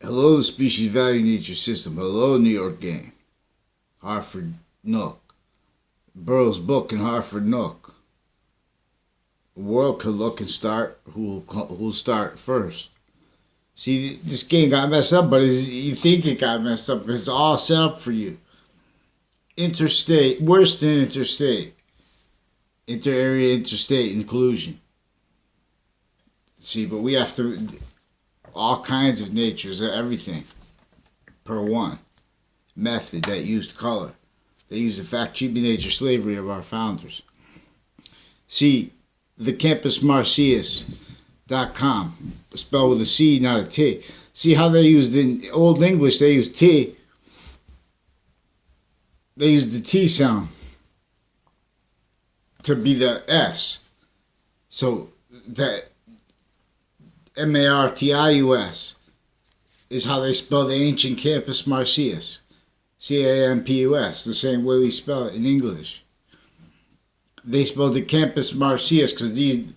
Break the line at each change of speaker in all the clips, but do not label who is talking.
Hello, the species value nature system. Hello, New York game. Hartford Nook. Burroughs book in Hartford Nook. The world could look and start who'll start first. See, this game got messed up, but you think it got messed up. It's all set up for you. Interstate, worse than interstate. Inter-area, interstate inclusion. See, but we have to, all kinds of natures, everything, per one. Method that used color. They used the fact, cheaping nature, slavery of our founders. See, the Campus Marcius.com, spelled with a C, not a T. See how they used in Old English, they used T. They used the T sound to be the S. So that Martius is how they spell the ancient Campus Marcius. Campus, the same way we spell it in English. They spelled the Campus Marcius because these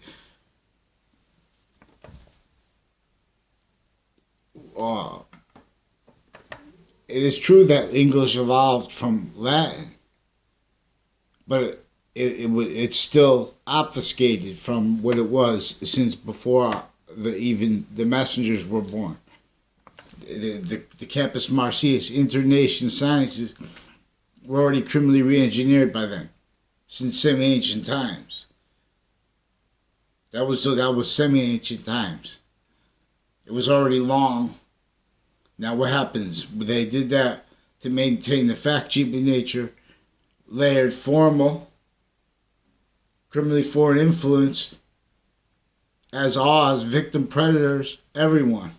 it is true that English evolved from Latin, but it's still obfuscated from what it was since before even the messengers were born. The Campus Marcius, Internation Sciences, were already criminally re-engineered by then, since semi-ancient times. That was semi-ancient times. It was already long. Now what happens? They did that to maintain the fact-cheaping nature, layered formal, criminally foreign influence, as Oz, victim predators, everyone,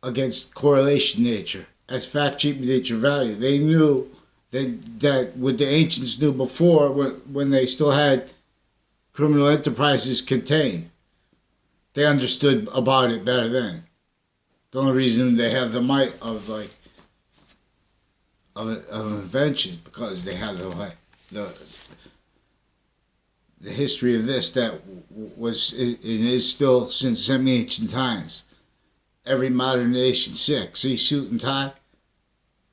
against correlation nature, as fact-cheaping nature value. They knew that what the ancients knew before, when they still had criminal enterprises contained. They understood about it better then. The only reason they have the might of invention because they have the history of this that was and is still since semi-ancient times. Every modern nation sick. See, suit and tie,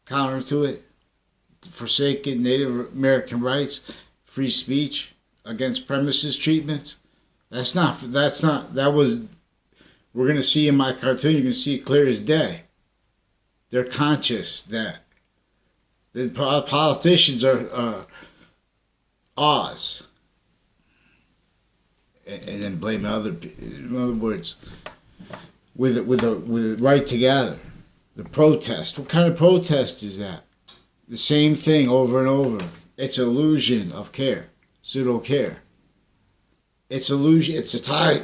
counter to it, forsaken Native American rights, free speech against premises treatments. That was, we're going to see in my cartoon, you can see it clear as day. They're conscious that the politicians are Oz. And then blame other people. In other words, with it right together. The protest. What kind of protest is that? The same thing over and over. It's illusion of care. Pseudo care. It's illusion. It's a tie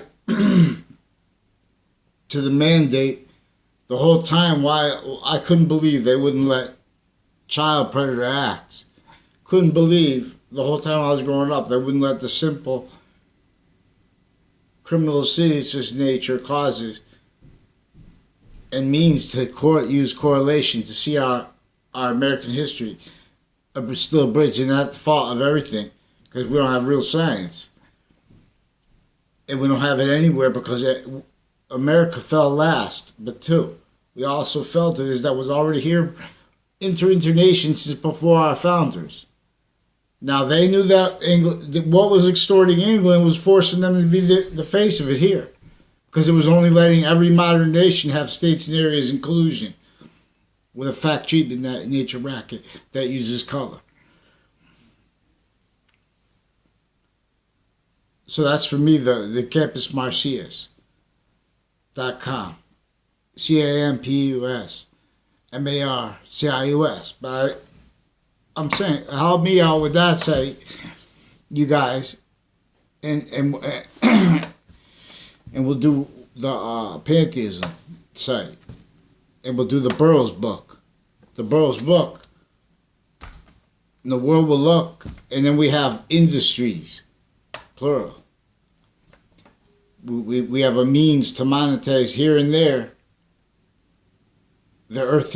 to the mandate. The whole time why I couldn't believe they wouldn't let child predator acts. Couldn't believe the whole time I was growing up they wouldn't let the simple criminal insidious nature causes and means to use correlation to see our American history still abridged and not the fault of everything because we don't have real science. And we don't have it anywhere because America fell last, but two. We also felt it is that was already here internation since before our founders. Now they knew that what was extorting England was forcing them to be the face of it here. Because it was only letting every modern nation have states and areas inclusion with a fact treatment that nature racket that uses color. So that's for me the Campus Marcius.com. Campus Marcius. But I'm saying, help me out with that site, you guys, and we'll do the pantheism site, and we'll do the Burroughs book, and the world will look, and then we have industries, plural. We have a means to monetize here and there the earth,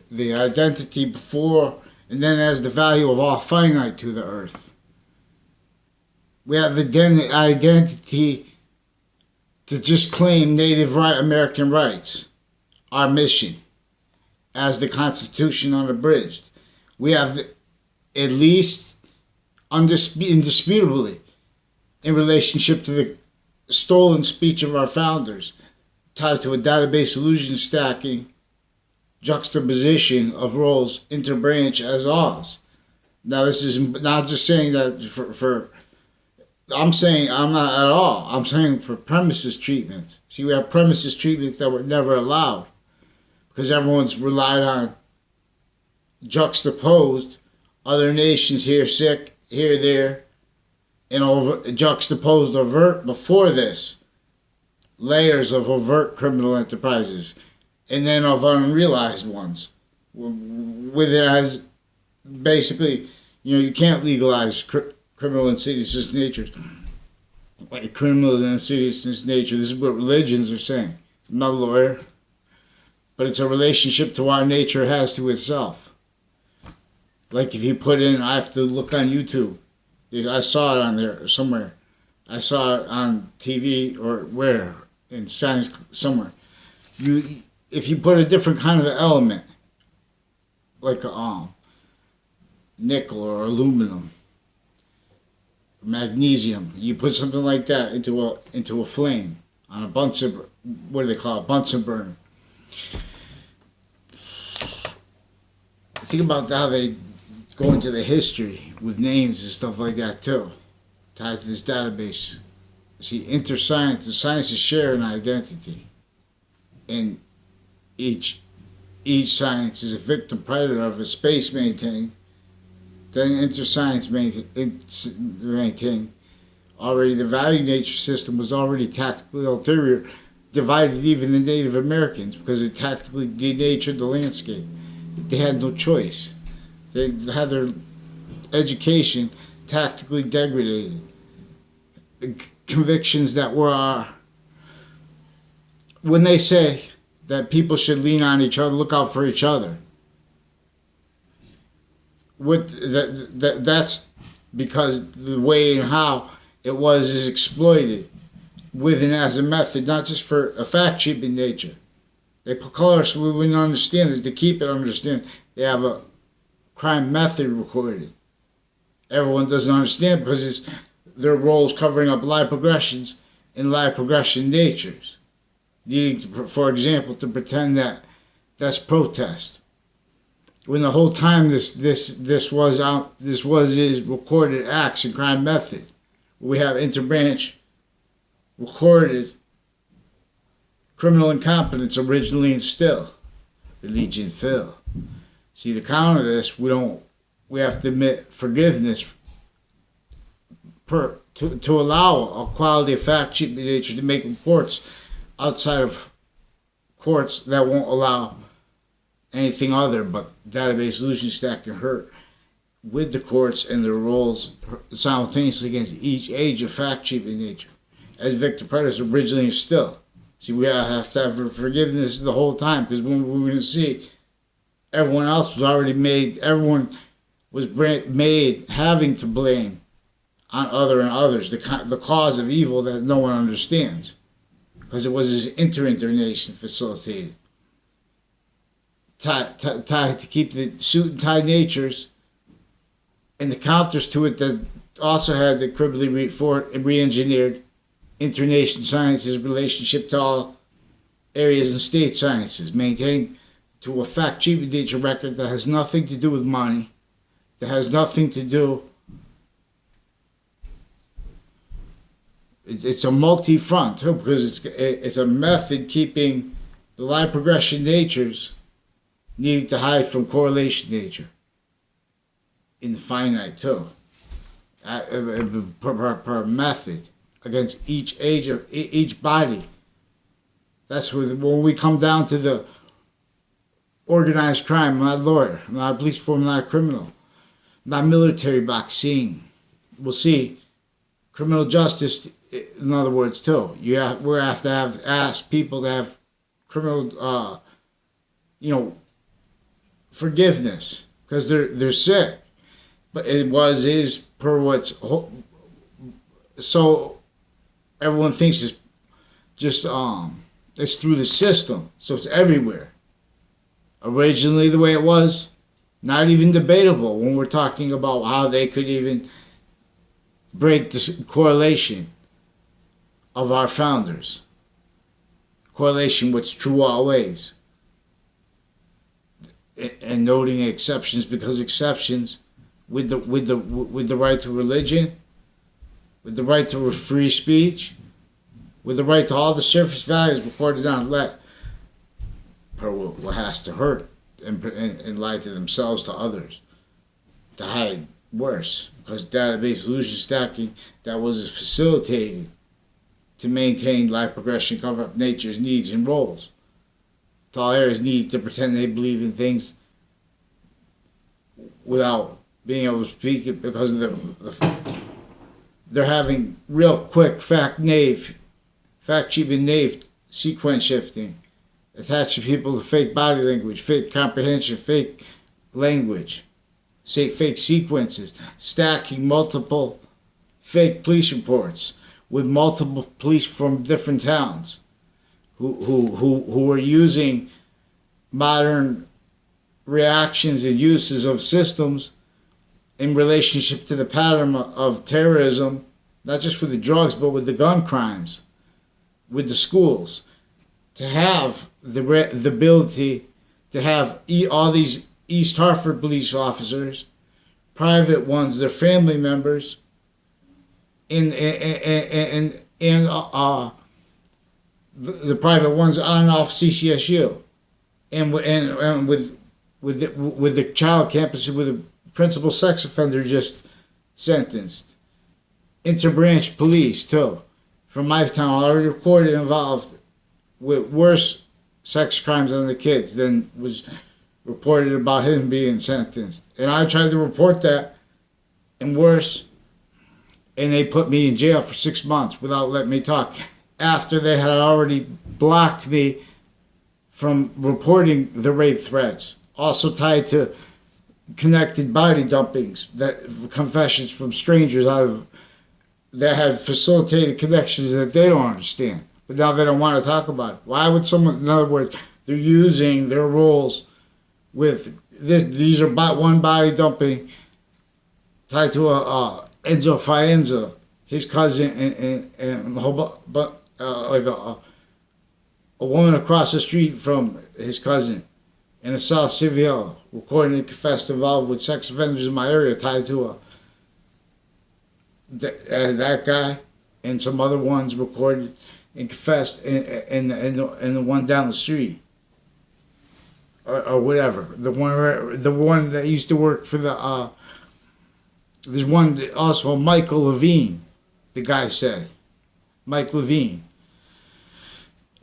the identity before. And then as the value of all finite to the earth. We have the identity to just claim Native American rights our mission as the Constitution unabridged. We have at least indisputably in relationship to the stolen speech of our founders, tied to a database illusion stacking juxtaposition of roles interbranch as ours. Now, this is not just saying that for I'm saying I'm not at all. I'm saying for premises treatment. See, we have premises treatment that were never allowed because everyone's relied on juxtaposed other nations here sick, here, there, and juxtaposed overt before this layers of overt criminal enterprises and then of unrealized ones. With it as basically, you can't legalize criminal insidiousness nature. Criminal and insidiousness nature. This is what religions are saying. I'm not a lawyer, but it's a relationship to our nature has to itself. Like if you put in, I have to look on YouTube. I saw it on there somewhere. I saw it on TV or where in science somewhere. If you put a different kind of element, like a nickel or aluminum, magnesium, you put something like that into a flame on a Bunsen, what do they call it, Bunsen burner. Think about how they go into the history with names and stuff like that too, tied to this database. See, interscience, the sciences share an identity, and each science is a victim predator of a space maintained. Then interscience maintained. Already the value nature system was already tactically ulterior, divided even the Native Americans because it tactically denatured the landscape. They had no choice. They had their education tactically degraded. Convictions that were, when they say that people should lean on each other, look out for each other, that's because the way and how it was is exploited with and as a method, not just for a fact-sheeping nature. They put colors so we wouldn't understand it. To keep it understand, they have a crime method recorded. Everyone doesn't understand because it's their roles covering up lie progressions and lie progression natures, needing to, for example, to pretend that that's protest, when the whole time this was his recorded acts and crime method. We have interbranch recorded criminal incompetence originally and still, religion fill. See, to counter this, we have to admit forgiveness to allow a quality of fact sheet nature to make reports outside of courts that won't allow anything other but database solution stack can hurt with the courts and their roles simultaneously against each age of fact sheet nature as victim predators originally and still. See, we have to have forgiveness the whole time because when we're going to see everyone else was already made, everyone was made having to blame on other and others, the cause of evil that no one understands, because it was his internation facilitated, tied to keep the suit and tie natures, and the counters to it that also had the cribbly re-engineered internation sciences relationship to all areas and state sciences, maintained to a fact-sheet nature record that has nothing to do with money, that has nothing to do. It's a multi-front too, because it's a method keeping the lie progression natures needing to hide from correlation nature in the finite too, per method against each age of each body. That's when we come down to the organized crime. I'm not a lawyer, I'm not a police force, I'm not a criminal, I'm not military boxing. We'll see criminal justice. In other words, too, we have to ask people to have criminal, forgiveness because they're sick. But is per what's so everyone thinks it's just It's through the system, so it's everywhere. Originally, the way it was, not even debatable when we're talking about how they could even break the correlation of our founders. Correlation what's true always. And noting exceptions, because exceptions with the right to religion, with the right to free speech, with the right to all the surface values reported on Lethe, what has to hurt and lie to themselves, to others, to hide worse, because database solution stacking that was facilitated to maintain life progression, cover up nature's needs and roles. To all areas need to pretend they believe in things without being able to speak it, because of they're having real quick fact-cheaping naive sequence shifting, attaching people to fake body language, fake comprehension, fake language, fake sequences, stacking multiple fake police reports with multiple police from different towns who are using modern reactions and uses of systems in relationship to the pattern of terrorism, not just with the drugs, but with the gun crimes, with the schools, to have the ability to have all these East Hartford police officers, private ones, their family members, and the private ones on and off CCSU, and with the child campus, with the principal sex offender just sentenced, interbranch police too, from my town already recorded involved with worse sex crimes on the kids than was reported about him being sentenced. And I tried to report that, and worse, and they put me in jail for 6 months without letting me talk, after they had already blocked me from reporting the rape threats, also tied to connected body dumpings, that confessions from strangers that have facilitated connections that they don't understand. But now they don't want to talk about it. Why would someone, in other words, they're using their roles with this, these are one body dumping tied to Enzo Faenza, his cousin, and a whole like a woman across the street from his cousin in a South Seville, recording and confessed involved with sex offenders in my area, tied to that guy, and some other ones recorded and confessed, and the one down the street, or whatever. The one that used to work for the there's one also, Michael Levine, the guy said, Mike Levine.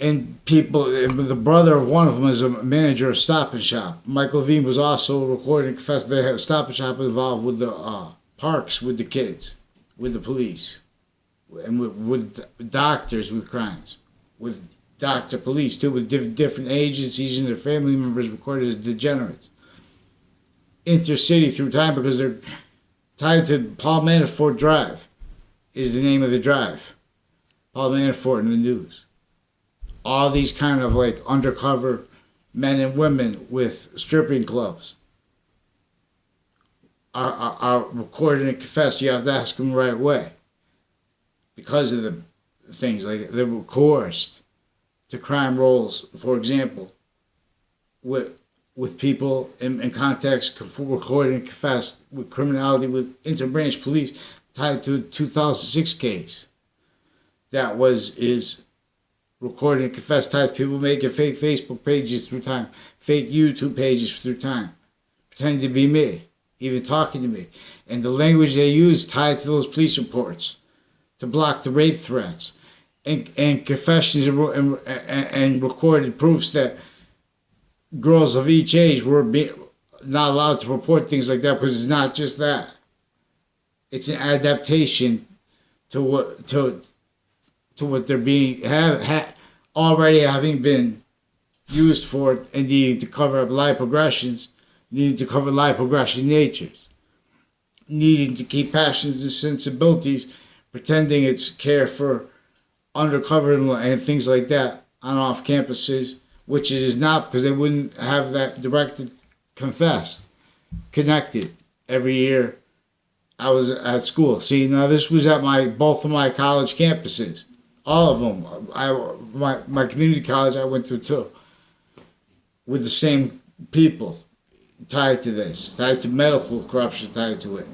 And people, the brother of one of them is a manager of Stop and Shop. Mike Levine was also recording and confessed they had a Stop and Shop involved with the parks, with the kids, with the police, and with doctors with crimes, with doctor police too, with different agencies and their family members recorded as degenerates. Intercity through time, because they're tied to Paul Manafort Drive, is the name of the drive. Paul Manafort in the news. All these kind of like undercover men and women with stripping clubs are recorded and confessed. You have to ask them the right way, because of the things like they were coerced to crime roles, for example, with people in context recorded and confessed with criminality with interbranch police, tied to a 2006 case that is recorded and confessed, tied to people making fake Facebook pages through time, fake YouTube pages through time, pretending to be me, even talking to me. And the language they use tied to those police reports to block the rape threats, and confessions and recorded proofs that girls of each age were not allowed to report things like that, because it's not just that. It's an adaptation to what they're being already having been used for, and needing to cover up life progressions, needing to cover life progression natures, needing to keep passions and sensibilities, pretending it's care for undercover and things like that, on off campuses, which it is not because they wouldn't have that directed, confessed, connected every year I was at school. See, now this was at both of my college campuses, all of them. My community college I went to too, with the same people tied to this, tied to medical corruption, tied to it,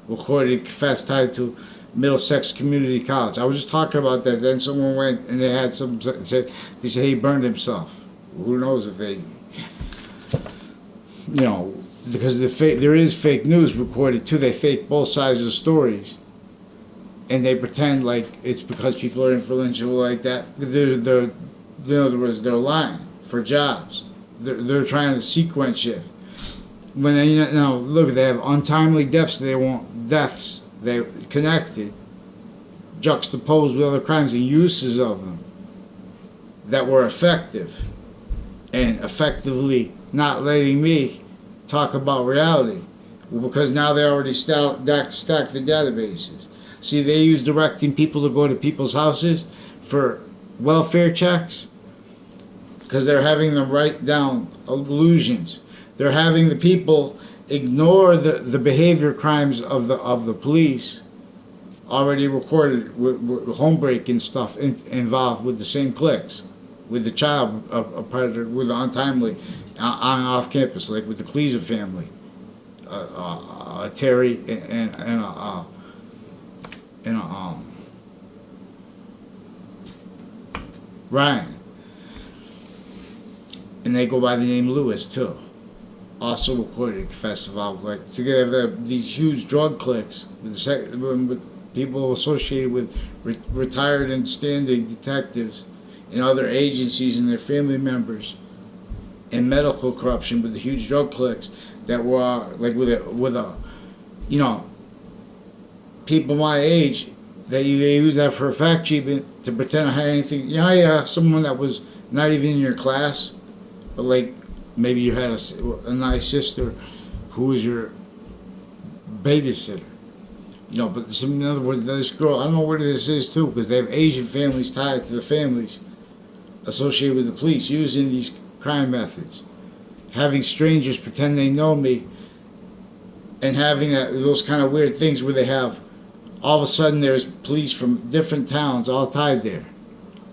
recorded, confessed, tied to Middlesex Community College. I was just talking about that. Then someone went and they had some said he burned himself. Who knows if they, because there is fake news recorded too. They fake both sides of the stories, and they pretend like it's because people are influential like that. They're in other words, they're lying for jobs. They're trying to sequence shift. When they look, they have untimely deaths. They want deaths. They're connected, juxtaposed with other crimes and uses of them that were effective, and effectively not letting me talk about reality, because now they already stacked the databases. See, they use directing people to go to people's houses for welfare checks because they're having them write down illusions. They're having the people ignore the behavior crimes of the police already recorded with home breaking stuff involved with the same clicks, with the child a predator, with the untimely on and off campus, like with the Cleaser family, Terry and Ryan, and they go by the name Lewis too. Also recorded festival, like together these huge drug cliques with people associated with retired and standing detectives and other agencies and their family members, and medical corruption with the huge drug cliques that were like with a people my age, they use that for a fact sheet to pretend I had anything. You have someone that was not even in your class, but like maybe you had a nice sister who was your babysitter. But in other words, this girl, I don't know what this is too, because they have Asian families tied to the families associated with the police using these crime methods, having strangers pretend they know me, and having those kind of weird things where they have, all of a sudden there's police from different towns all tied there,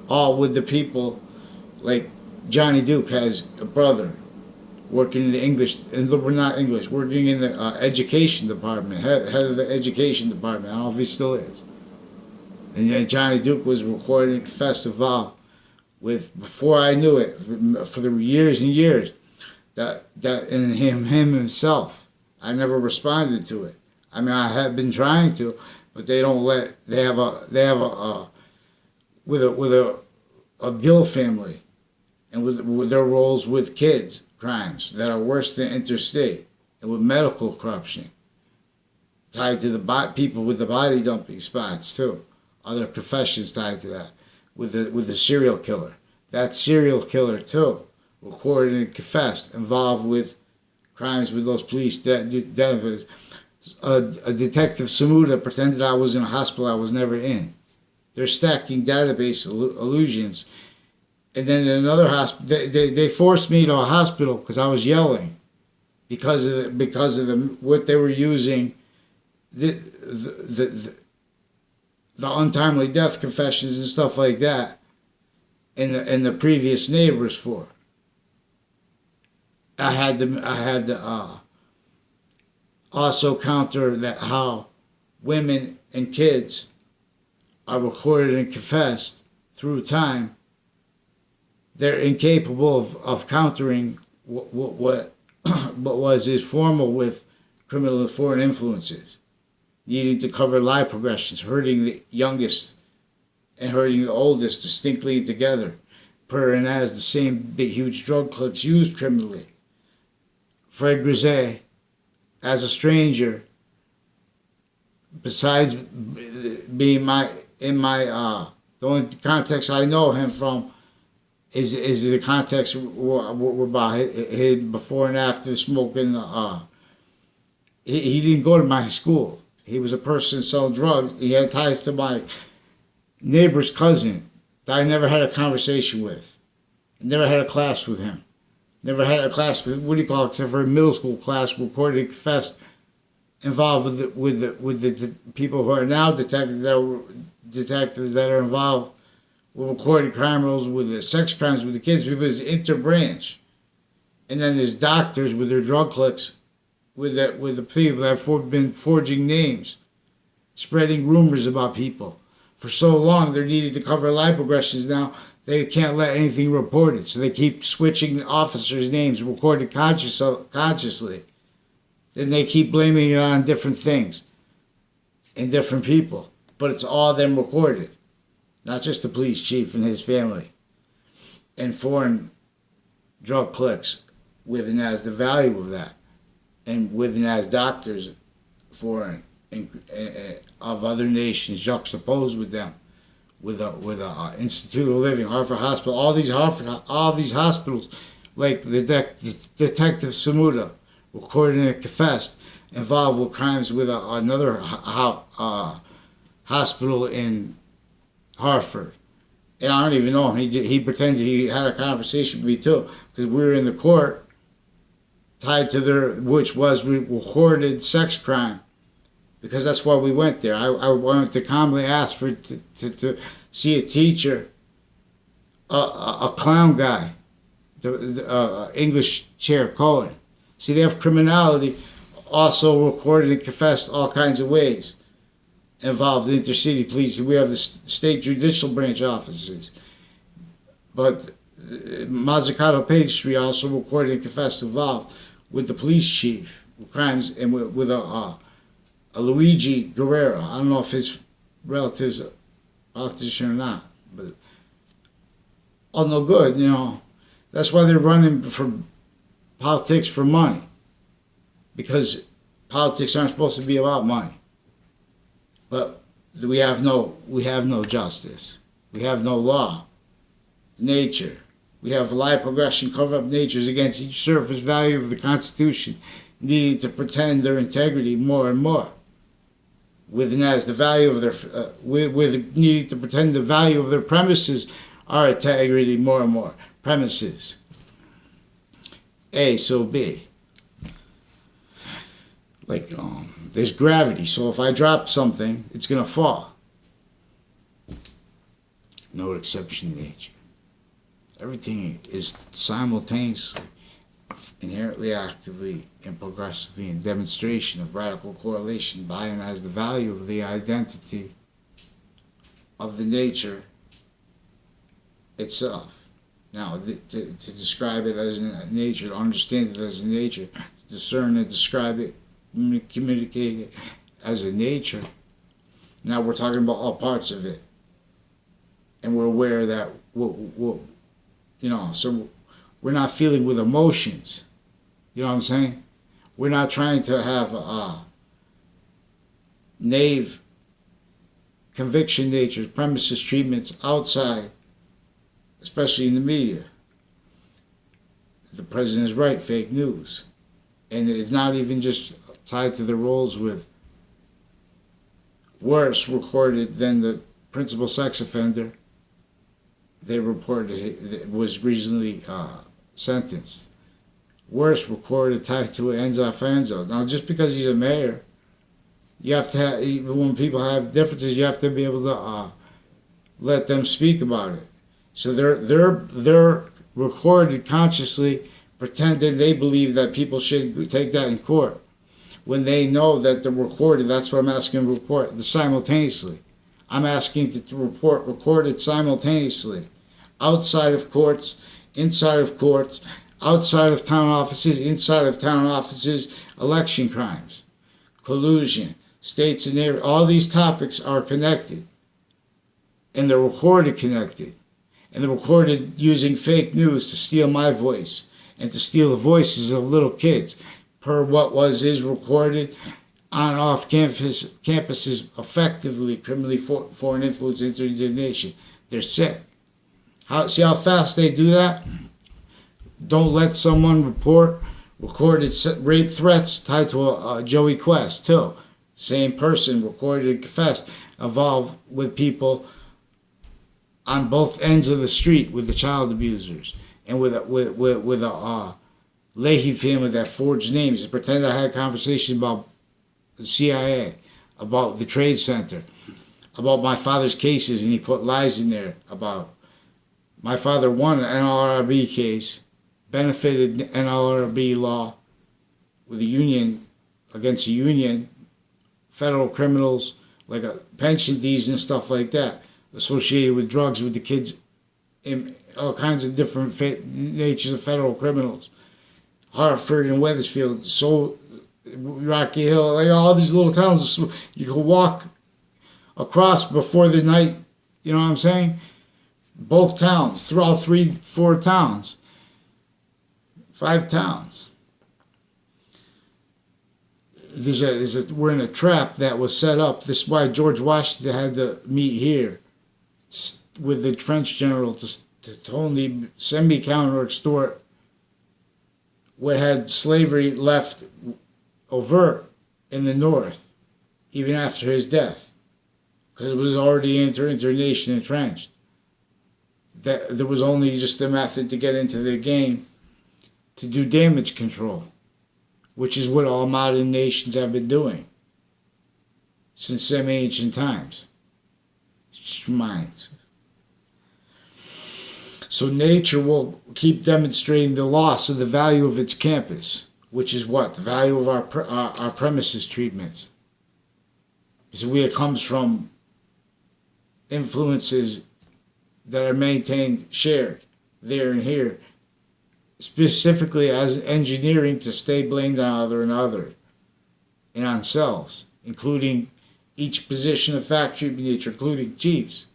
all with the people. Like Johnny Duke has a brother working in the English, and we're not English, working in the education department, head of the education department. I don't know if he still is. And Johnny Duke was recording festival with, before I knew it, for the years and years, that and him himself. I never responded to it. I mean, I had been trying to, but they don't let. They have a with a Gill family, and with their roles with kids crimes that are worse than interstate, and with medical corruption tied to the people with the body dumping spots too. Other professions tied to that, with the serial killer. That serial killer too, recorded and confessed, involved with crimes with those police. A detective Samuda pretended I was in a hospital I was never in. They're stacking database illusions. And then in another hospital, they forced me to a hospital because I was yelling, because of what they were using, the untimely death confessions and stuff like that, and the previous neighbors for. I had to also counter that how women and kids are recorded and confessed through time. They're incapable of countering what was is formal with criminal and foreign influences, needing to cover lie progressions, hurting the youngest and hurting the oldest distinctly together, per and as the same big huge drug cliques used criminally. Fred Grisey, as a stranger, besides being the only context I know him from is the context about his before and after smoking. He didn't go to my school. He was a person selling drugs. He had ties to my neighbor's cousin that I never had a conversation with. Never had a class with him. Never had a class with, what do you call it, except for a middle school class, recorded and confessed, involved with the people who are now detectives that are involved with recorded criminals, with the sex crimes with the kids, because it's interbranch. And then there's doctors with their drug cliques, with the people that have been forging names, spreading rumors about people. For so long, they're needed to cover life progressions now. They can't let anything reported, so they keep switching officers' names, recorded consciously. Then they keep blaming it on different things and different people. But it's all them recorded, not just the police chief and his family. And foreign drug cliques with and as the value of that. And with and as doctors foreign of other nations juxtaposed with them. With a Institute of Living, Harvard Hospital, all these hospitals, like the Detective Samuda, recorded and confessed, involved with crimes with another hospital in Hartford. And I don't even know him. He pretended he had a conversation with me too, because we were in the court tied to which was recorded sex crime. Because that's why we went there. I wanted to calmly ask to see a teacher, a clown guy, the English chair, Cohen. See, they have criminality also recorded and confessed all kinds of ways involved in intercity police. We have the state judicial branch offices. But Mazzucato Page Street also recorded and confessed involved with the police chief, crimes, and with a Luigi Guerrero. I don't know if his relatives are politician or not, but all no good, you know. That's why they're running for politics for money, because politics aren't supposed to be about money. But we have no justice. We have no law. Nature. We have life progression, cover up natures against each surface value of the Constitution, needing to pretend their integrity more and more. With and as the value of their, with needing to pretend the value of their premises are integrity more and more. Premises. A, so B. Like, there's gravity, so if I drop something, it's going to fall. No exception in nature. Everything is simultaneously, inherently, actively, and progressively in demonstration of radical correlation by and as the value of the identity of the nature itself. Now, to describe it as a nature, to understand it as a nature, to discern and describe it, communicate it as a nature, now we're talking about all parts of it. And we're aware that, so we're not feeling with emotions. You know what I'm saying? We're not trying to have naive conviction natures, premises, treatments outside, especially in the media. The president is right, fake news. And it's not even just tied to the roles with worse recorded than the principal sex offender they reported was recently sentenced. Worse recorded tied to Enzo Fanzo. Now, just because he's a mayor, you have to have, even when people have differences, you have to be able to let them speak about it. So they're recorded consciously, pretending they believe that people should take that in court, when they know that they're recorded. That's what I'm asking to report simultaneously. I'm asking to report recorded simultaneously, outside of courts, inside of courts, outside of town offices, inside of town offices, election crimes, collusion, states and areas. All these topics are connected, and they're recorded connected, and they're recorded using fake news to steal my voice and to steal the voices of little kids, per what is recorded on off campuses effectively criminally foreign influence into the nation. They're sick. See how fast they do that? Don't let someone recorded rape threats tied to a Joey Quest too. Same person recorded and confessed, involved with people on both ends of the street with the child abusers and with a Lethe family that forged names and pretended I had conversations about the CIA, about the Trade Center, about my father's cases, and he put lies in there about my father won an NLRB case, benefited NLRB law with a union, against a union, federal criminals, like pension thieves and stuff like that, associated with drugs with the kids, in all kinds of different natures of federal criminals. Hartford and Wethersfield, so Rocky Hill, like all these little towns, you can walk across before the night, you know what I'm saying? Both towns, through all 3-4 towns, 5 towns. We're in a trap that was set up. This is why George Washington had to meet here with the French general to only semi-counter extort what had slavery left overt in the North, even after his death, because it was already internation entrenched. That there was only just a method to get into the game to do damage control, which is what all modern nations have been doing since semi-ancient times. It's minds. So nature will keep demonstrating the loss of the value of its campus, which is what? The value of our premises treatments. So it comes from influences that are maintained, shared, there and here, specifically as engineering to stay blamed on other and other, and on selves, including each position of fact treatment nature, including chiefs,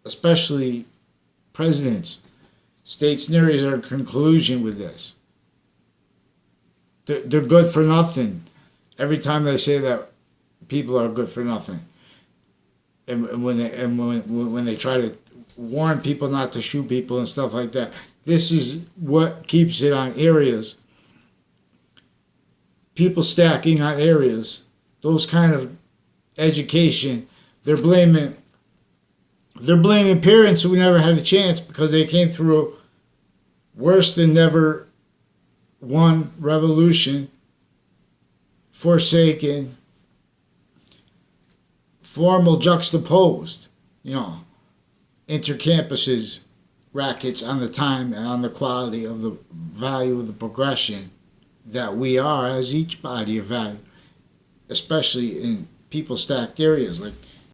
especially presidents. States and areas are in conclusion with this. They're good for nothing. Every time they say that people are good for nothing, and when they try to warn people not to shoot people and stuff like that, this is what keeps it on areas. People stacking on areas, those kind of education, they're blaming parents who never had a chance because they came through worse than never won revolution, forsaken, formal juxtaposed, intercampuses, rackets on the time and on the quality of the value of the progression that we are as each body of value, especially in people stacked areas like